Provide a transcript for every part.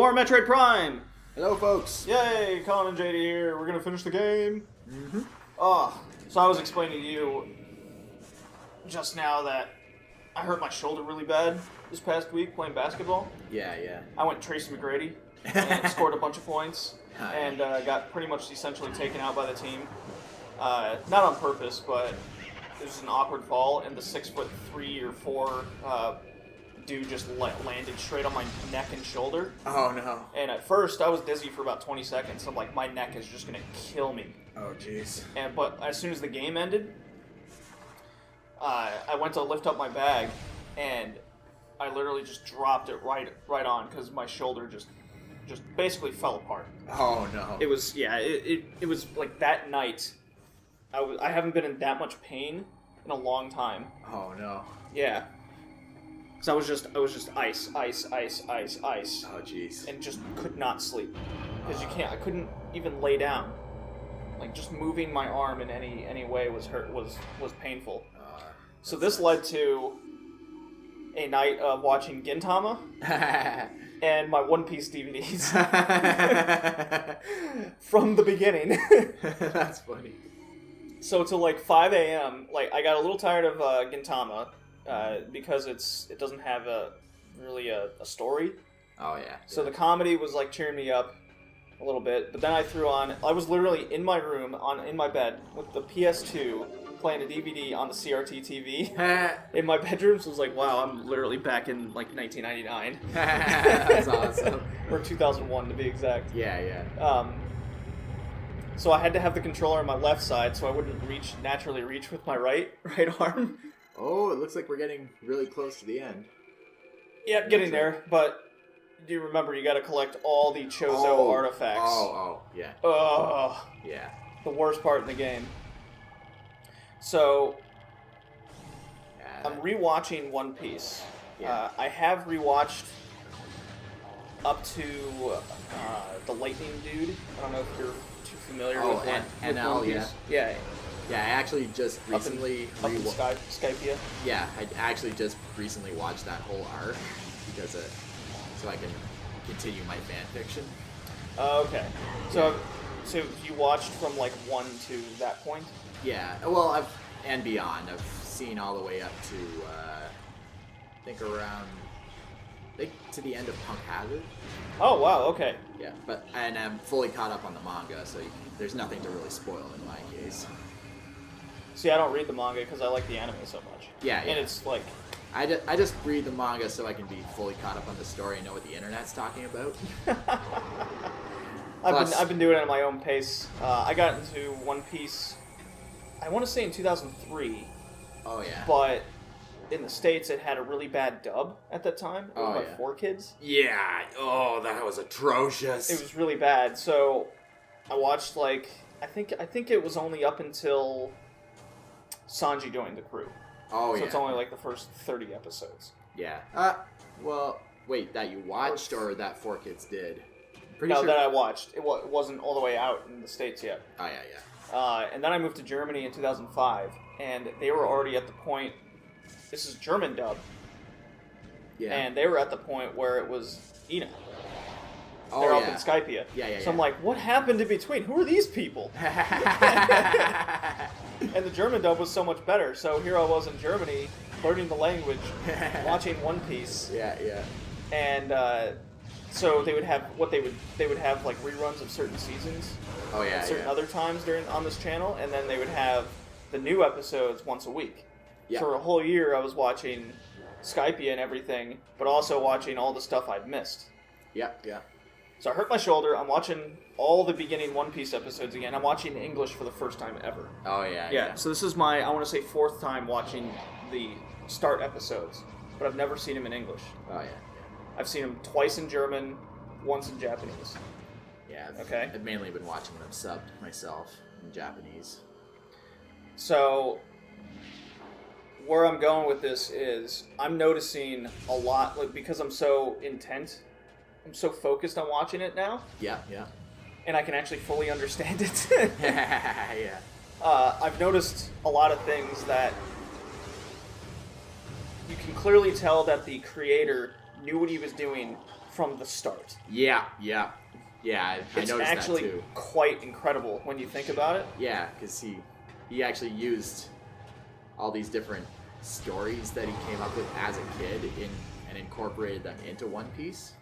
More Metroid Prime! Hello, folks. Yay! Colin and JD here. We're gonna finish the game. So I was explaining to you just now that I hurt my shoulder really bad this past week playing basketball. Yeah. I went Tracy McGrady and scored a bunch of points and got pretty much essentially taken out by the team. Not on purpose, but it was an awkward fall, and the 6'3" or 4" dude just landed straight on my neck and shoulder. Oh, no. And at first, I was dizzy for about 20 seconds. I'm like, my neck is just gonna kill me. Oh, jeez. But as soon as the game ended, I went to lift up my bag, and I literally just dropped it right on because my shoulder just basically fell apart. Oh, no. It was it was like that night. I haven't been in that much pain in a long time. Oh, no. Yeah. So I was just ice, Oh, jeez. and just could not sleep because I couldn't even lay down. Like just moving my arm in any way was painful. So this led to a night of watching Gintama and my One Piece DVDs from the beginning. That's funny. So till like 5 a.m., like I got a little tired of Gintama because it doesn't have really a story. Oh, yeah. So the comedy was like cheering me up a little bit, but then I threw on. I was literally in my room in my bed with the PS2 playing a DVD on the CRT TV in my bedroom. So I was like, wow, I'm literally back in like 1999. That's awesome. Or 2001 to be exact. Yeah. So I had to have the controller on my left side so I wouldn't naturally reach with my right arm. Oh, it looks like we're getting really close to the end. Yep, getting there, but do you remember you gotta collect all the Chozo artifacts? Oh, yeah. Ugh. Yeah. The worst part in the game. So, I'm rewatching One Piece. Yeah. I have rewatched up to the Lightning Dude. I don't know if you're too familiar with NL, One Piece. Yeah. Yeah, I actually just recently up in Skypia. Yeah, I actually just recently watched that whole arc because so I can continue my fan fiction. Okay. So you watched from like 1 to that point? Yeah. Well, and beyond. I've seen all the way up to I think to the end of Punk Hazard. Oh wow. Okay. Yeah, and I'm fully caught up on the manga, so there's nothing to really spoil in my case. See, I don't read the manga because I like the anime so much. Yeah. And it's like... I just read the manga so I can be fully caught up on the story and know what the internet's talking about. I've been doing it at my own pace. I got into One Piece, I want to say in 2003. Oh, yeah. But in the States, it had a really bad dub at that time. It was by 4Kids. Yeah. Oh, that was atrocious. It was really bad. So I watched like... I think it was only up until Sanji joined the crew. Oh, so yeah. it's only like the first 30 episodes. Yeah. Well, wait, that you watched or that 4Kids did? That I watched. It wasn't all the way out in the States yet. Oh, yeah. And then I moved to Germany in 2005, and they were already at the point... This is German dub. Yeah. And they were at the point where it was Ina. Oh, They're up in Skypia. Yeah. So I'm like, what happened in between? Who are these people? And the German dub was so much better. So here I was in Germany, learning the language, watching One Piece. Yeah. And so they would have like reruns of certain seasons. Oh, yeah. At certain other times on this channel, and then they would have the new episodes once a week. Yeah. So for a whole year, I was watching Skypia and everything, but also watching all the stuff I'd missed. Yeah. So I hurt my shoulder. I'm watching all the beginning One Piece episodes again. I'm watching English for the first time ever. Oh, yeah. Yeah. So this is my, I want to say, 4th time watching the start episodes, but I've never seen them in English. Oh, yeah. I've seen them twice in German, once in Japanese. Yeah. Okay. I've mainly been watching them subbed myself in Japanese. So where I'm going with this is I'm noticing a lot, like because I'm so intent, I'm so focused on watching it now. Yeah. And I can actually fully understand it. Yeah. I've noticed a lot of things that you can clearly tell that the creator knew what he was doing from the start. Yeah. I noticed It's actually that too. quite incredible when you think about it. Yeah, because he actually used all these different stories that he came up with as a kid and incorporated them into One Piece.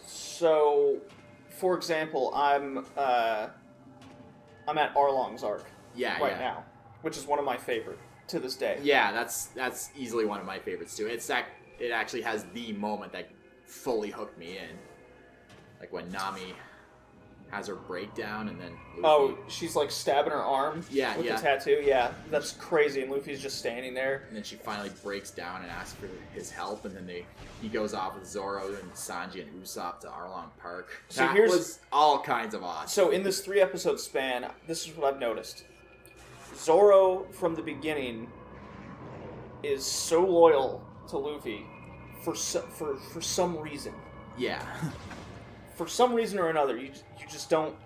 So, for example, I'm at Arlong's arc right now, which is one of my favorite to this day. Yeah, that's easily one of my favorites too. It actually has the moment that fully hooked me in, like when Nami has her breakdown and then Luffy... Oh, she's like stabbing her arm with the tattoo. Yeah, that's crazy. And Luffy's just standing there. And then she finally breaks down and asks for his help, and then he goes off with Zoro and Sanji and Usopp to Arlong Park. So that was all kinds of awesome. So in this 3-episode span, this is what I've noticed. Zoro, from the beginning, is so loyal to Luffy for some reason. Yeah. For some reason or another, you just don't.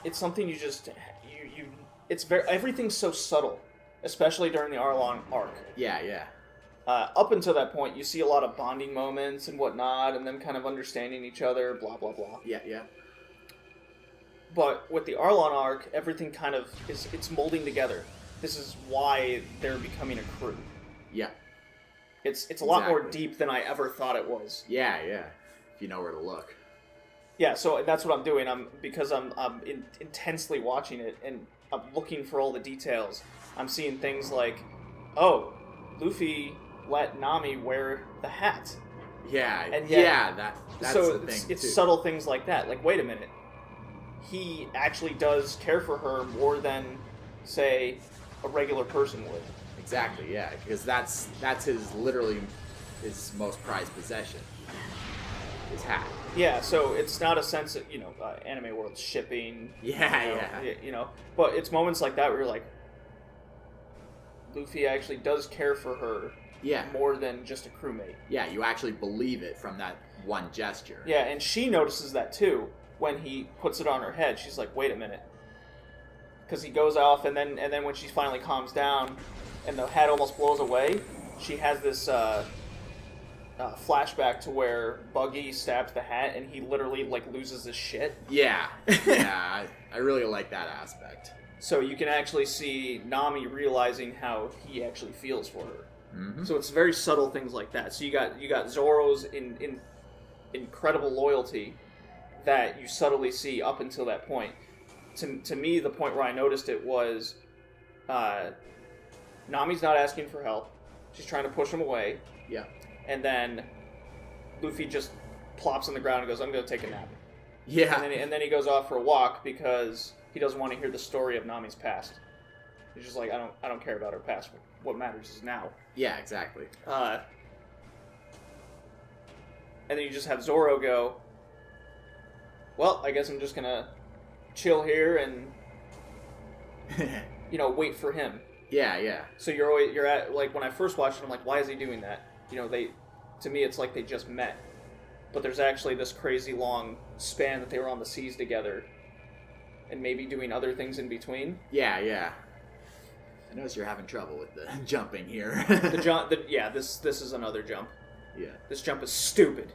It's something you just you. It's everything's so subtle, especially during the Arlong arc. Yeah. Up until that point, you see a lot of bonding moments and whatnot, and them kind of understanding each other. Blah blah blah. Yeah. But with the Arlong arc, everything kind of it's molding together. This is why they're becoming a crew. Yeah. It's a lot more deep than I ever thought it was. Yeah. If you know where to look. Yeah, so that's what I'm doing. I'm intensely watching it, and I'm looking for all the details. I'm seeing things like, oh, Luffy let Nami wear the hat. Yeah, and yet, that's so the thing. It's too. subtle things like that. Like, wait a minute, he actually does care for her more than, say, a regular person would. Exactly, yeah, because that's literally his most prized possession. His hat. Yeah, so it's not a sense of, anime world shipping. Yeah. But it's moments like that where you're like, Luffy actually does care for her more than just a crewmate. Yeah, you actually believe it from that one gesture. Yeah, and she notices that too when he puts it on her head. She's like, wait a minute. Because he goes off, and then when she finally calms down and the hat almost blows away, she has this... flashback to where Buggy stabs the hat and he literally loses his shit. Yeah, I really like that aspect. So you can actually see Nami realizing how he actually feels for her. Mm-hmm. So it's very subtle things like that. So you got Zoro's incredible loyalty that you subtly see up until that point. To me, the point where I noticed it was Nami's not asking for help. She's trying to push him away. Yeah. And then Luffy just plops on the ground and goes, I'm going to take a nap. Yeah. And then he goes off for a walk because he doesn't want to hear the story of Nami's past. He's just like, I don't care about her past. What matters is now. Yeah, exactly. And then you just have Zoro go, well, I guess I'm just going to chill here and, wait for him. Yeah. So you're at, when I first watched it, I'm like, why is he doing that? To me, it's like they just met. But there's actually this crazy long span that they were on the seas together and maybe doing other things in between. Yeah. I notice you're having trouble with the jumping here. This is another jump. Yeah. This jump is stupid.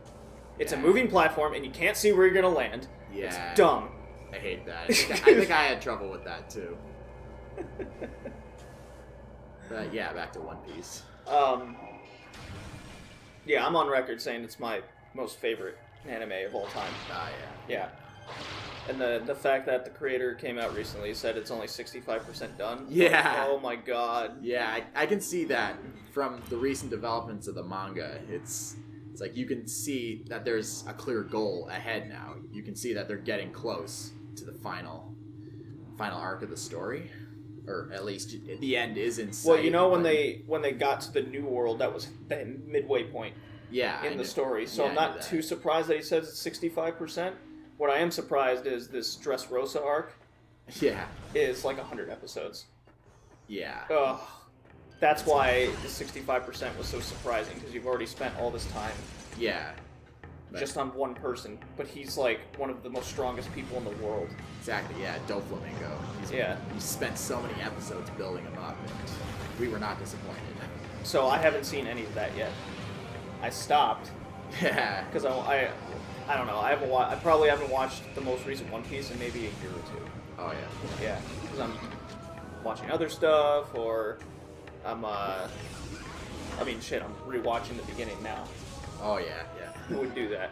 It's a moving platform and you can't see where you're going to land. Yeah. It's dumb. I hate that. I think I had trouble with that too. But yeah, back to One Piece. Yeah, I'm on record saying it's my most favorite anime of all time. Yeah. And the fact that the creator came out recently said it's only 65% done. Yeah. Oh my god. Yeah, I can see that from the recent developments of the manga. It's like you can see that there's a clear goal ahead now. You can see that they're getting close to the final arc of the story. Or at least the end is in sight. Well, when they got to the new world, that was the midway point in the story. So I'm not too surprised that he says it's 65%. What I am surprised is this Dressrosa arc is 100 episodes. Yeah. Ugh. That's why the 65% was so surprising, because you've already spent all this time just on one person. But he's one of the most strongest people in the world. Exactly, yeah, Doflamingo. He spent so many episodes building him up, and we were not disappointed. So I haven't seen any of that yet. I stopped Yeah. Because I don't know. I probably haven't watched the most recent One Piece in maybe a year or two. Oh yeah. Yeah, because I'm watching other stuff, or I'm I'm rewatching the beginning now. Oh yeah. Who would do that?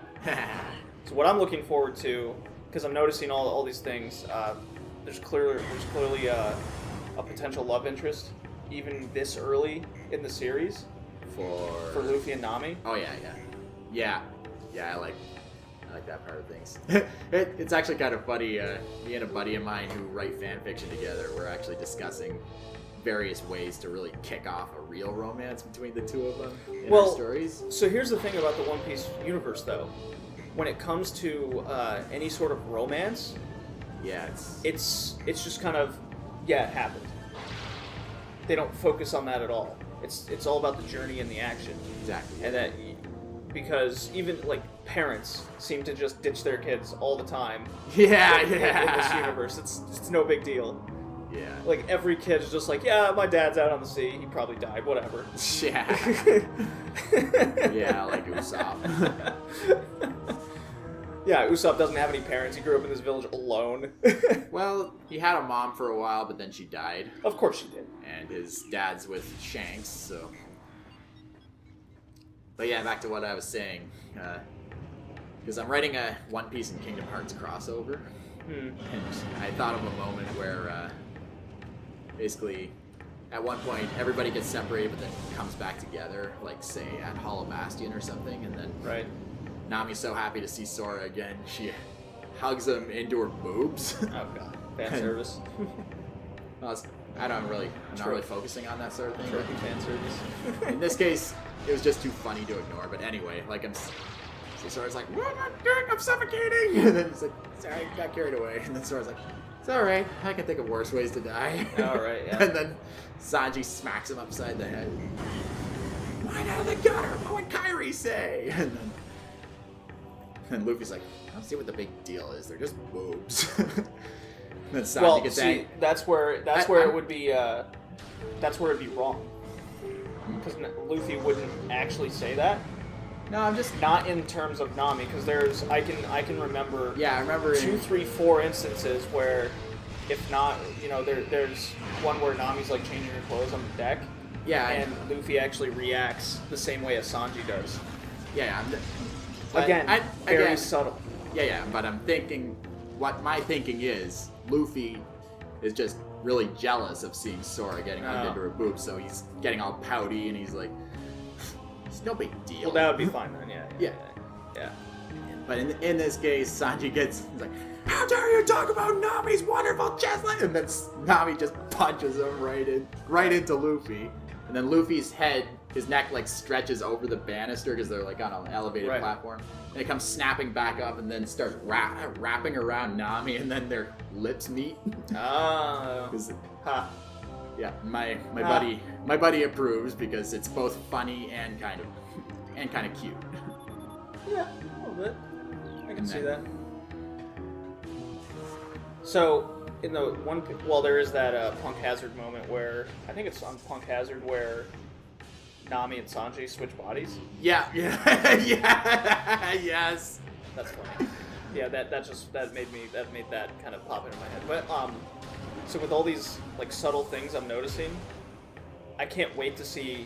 So what I'm looking forward to, because I'm noticing all these things. There's clearly a potential love interest, even this early in the series, for Luffy and Nami. Oh yeah. I like that part of things. It's actually kind of funny. Me and a buddy of mine who write fan fiction together, we're actually discussing various ways to really kick off a real romance between the two of them in our stories. So here's the thing about the One Piece universe, though. When it comes to any sort of romance, yeah, it's just kind of, it happened. They don't focus on that at all. It's all about the journey and the action. Exactly. And that, because even like parents seem to just ditch their kids all the time. Yeah. In this universe, it's no big deal. Yeah. Like every kid is just like, yeah, my dad's out on the sea. He probably died. Whatever. Yeah. Yeah, like Usopp. Yeah, Usopp doesn't have any parents. He grew up in this village alone. Well, he had a mom for a while, but then she died. Of course she did. And his dad's with Shanks, so... But yeah, back to what I was saying. Because I'm writing a One Piece and Kingdom Hearts crossover. And I thought of a moment where, basically, at one point, everybody gets separated, but then comes back together, like, say, at Hollow Bastion or something, and then... Right. Nami's so happy to see Sora again, she hugs him into her boobs. Oh god, fan service. I'm not really focusing on that sort of thing. Trophy fan service. In this case, it was just too funny to ignore. But anyway, so Sora's like, I'm suffocating! And then he's like, sorry, I got carried away. And then Sora's like, it's alright, I can think of worse ways to die. Alright, yeah. And then Sanji smacks him upside the head. Right out of the gutter, what would Kairi say? And Luffy's like, I don't see what the big deal is. They're just boobs. Then Sanji gets angry. That's where it would be. That's where it'd be wrong. Because Luffy wouldn't actually say that. No, I'm just not in terms of Nami. Because I can remember. Yeah, I remember 2, 3, 4 instances where, if not, there's one where Nami's like changing her clothes on the deck. Yeah. And Luffy actually reacts the same way as Sanji does. Yeah. Very subtle. Yeah, but I'm thinking, what my thinking is, Luffy is just really jealous of seeing Sora getting hugged into her boobs, so he's getting all pouty, and he's like, it's no big deal. Well, that would be fine then, yeah. But in this case, Sanji he's like, how dare you talk about Nami's wonderful chestnut? And then Nami just punches him right into Luffy. And then Luffy's his neck like stretches over the banister because they're like on an elevated platform. And it comes snapping back up and then starts wrapping around Nami, and then their lips meet. Oh. Yeah, my buddy approves because it's both funny and kind of cute. Yeah, a little bit. I can see that. So, in the one, there is that Punk Hazard moment where I think it's on Punk Hazard where Nami and Sanji switch bodies. Yeah, yes. That's funny. Yeah, that made that kind of pop into my head. But so with all these like subtle things I'm noticing, I can't wait to see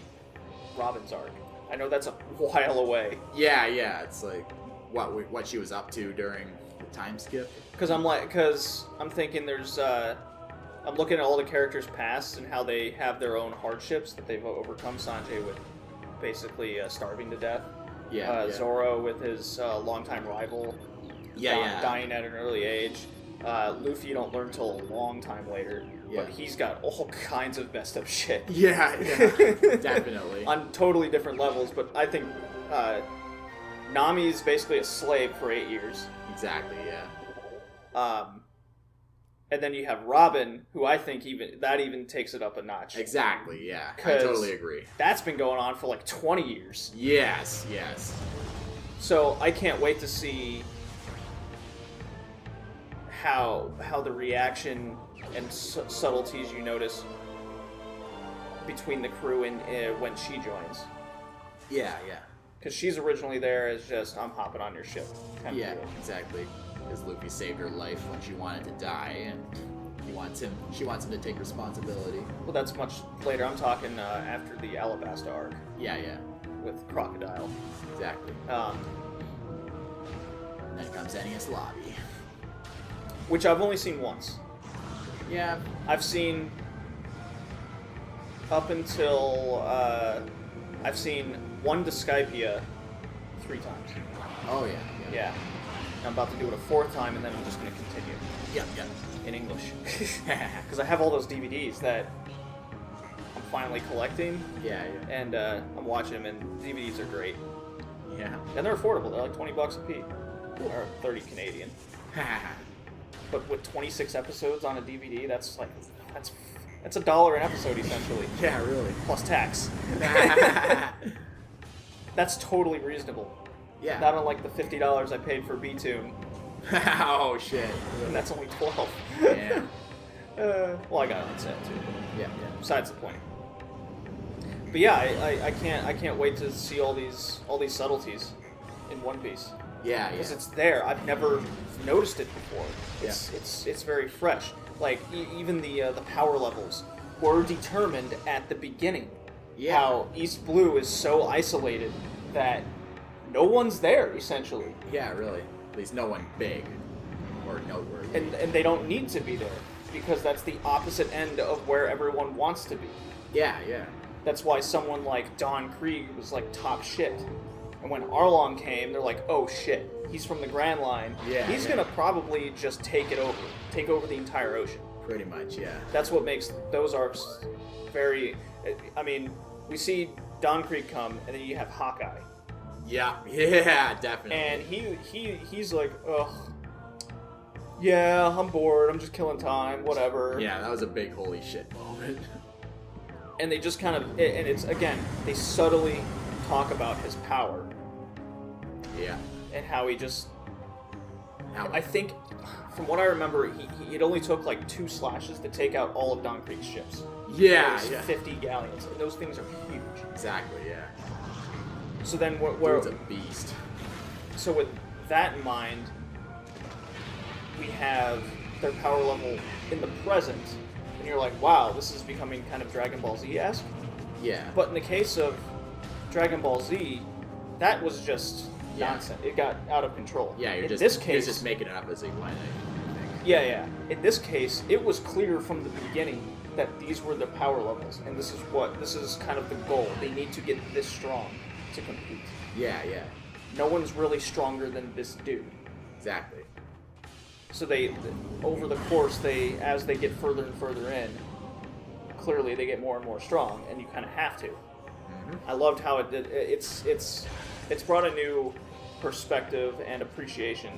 Robin's arc. I know that's a while away. Yeah, it's like what she was up to during the time skip. Because I'm thinking there's I'm looking at all the characters' past and how they have their own hardships that they've overcome. Sanjay with basically starving to death. Zoro with his longtime rival. Dying at an early age. Luffy you don't learn till a long time later. But he's got all kinds of messed up shit. Yeah, definitely. On totally different levels, but I think Nami's basically a slave for 8 years. Exactly, yeah. And then you have Robin, who I think even takes it up a notch. Exactly, yeah. I totally agree. That's been going on for like 20 years. Yes. So I can't wait to see how the reaction and subtleties you notice between the crew and when she joins. Yeah. Because she's originally there as just, I'm hopping on your ship. Kind Yeah, of deal. exactly. Because Luffy saved her life when she wanted to die, and she wants him to take responsibility. Well, that's much later. I'm talking after the Alabasta arc Yeah, yeah, with Crocodile. exactly. And then comes Enies Lobby. Which I've only seen once. Yeah. I've seen up until I've seen one Skypia 3 times. Oh yeah. Yeah. I'm about to do it a 4th time, and then I'm just going to continue Yeah, yeah. in English. Because I have all those DVDs that I'm finally collecting, Yeah, yeah. and I'm watching them, and DVDs are great. Yeah. And they're affordable. They're like $20 a piece. Or 30 Canadian. But with 26 episodes on a DVD, that's $1 an episode, essentially. Yeah, really. Plus tax. That's totally reasonable. Yeah. Not unlike the $50 I paid for B-Tune, Oh shit. and that's only 12. Yeah. Well, I got it on set too. Yeah, Besides the point. But yeah, I can't wait to see all these subtleties in One Piece. yeah. Because Yeah. it's there. I've never noticed it before. It's very fresh. Like even the power levels were determined at the beginning. Yeah. How East Blue is so isolated that no one's there essentially, Yeah, really. At least no one big or noteworthy. and they don't need to be there because that's the opposite end of where everyone wants to be. Yeah, yeah. That's why someone like Don Krieg was like top shit. And when Arlong came, they're like, oh shit, he's from the Grand Line. Yeah, He's yeah. gonna probably just take over the entire ocean. Pretty much, yeah. That's what makes those arcs very. I mean, we see Don Krieg come, and then you have Hawkeye, Yeah, yeah, definitely. and he's like, ugh, yeah, I'm bored. I'm just killing time, whatever. Yeah, that was a big holy shit moment. And they just kind of, and it's again, they subtly talk about his power Yeah. and how he just. How, I think, from what I remember, it only took like 2 slashes to take out all of Don Krieg's ships. yeah, There's yeah. 50 galleons, and those things are huge. Exactly, yeah. So then, Dude's a beast. so with that in mind, we have their power level in the present, and you're like, wow, this is becoming kind of Dragon Ball Z-esque. Yeah. But in the case of Dragon Ball Z, that was just Yeah. nonsense. It got out of control. Yeah, in you're this case, just making it up as he went, I think. Yeah. In this case, it was clear from the beginning that these were the power levels, and this is kind of the goal. They need to get this strong to compete. Yeah, yeah. No one's really stronger than this dude. Exactly. So they, over the course, as they get further and further in, clearly they get more and more strong, and you kind of have to. Mm-hmm. I loved how it's brought a new perspective and appreciation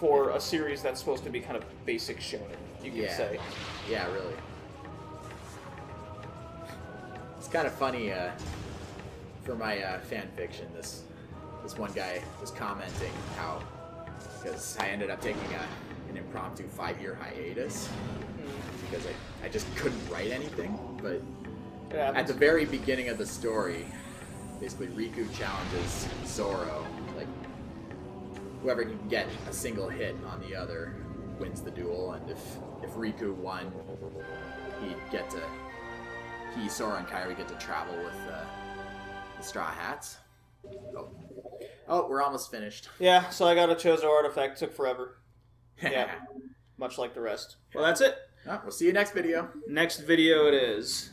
for a series that's supposed to be kind of basic shonen, you could Yeah. say. Yeah, really. It's kind of funny, for my fan fiction, this one guy was commenting how, because I ended up taking an impromptu 5-year hiatus, because I just couldn't write anything, but Yeah, at the very beginning of the story, basically Riku challenges Zoro, like, whoever can get a single hit on the other wins the duel, and if Riku won, Zoro and Kairi get to travel with the Straw Hats. Oh, we're almost finished. Yeah, so I got a Chozo artifact. Took forever. Yeah, much like the rest. Well, that's it. We'll see you next video. Next video it is.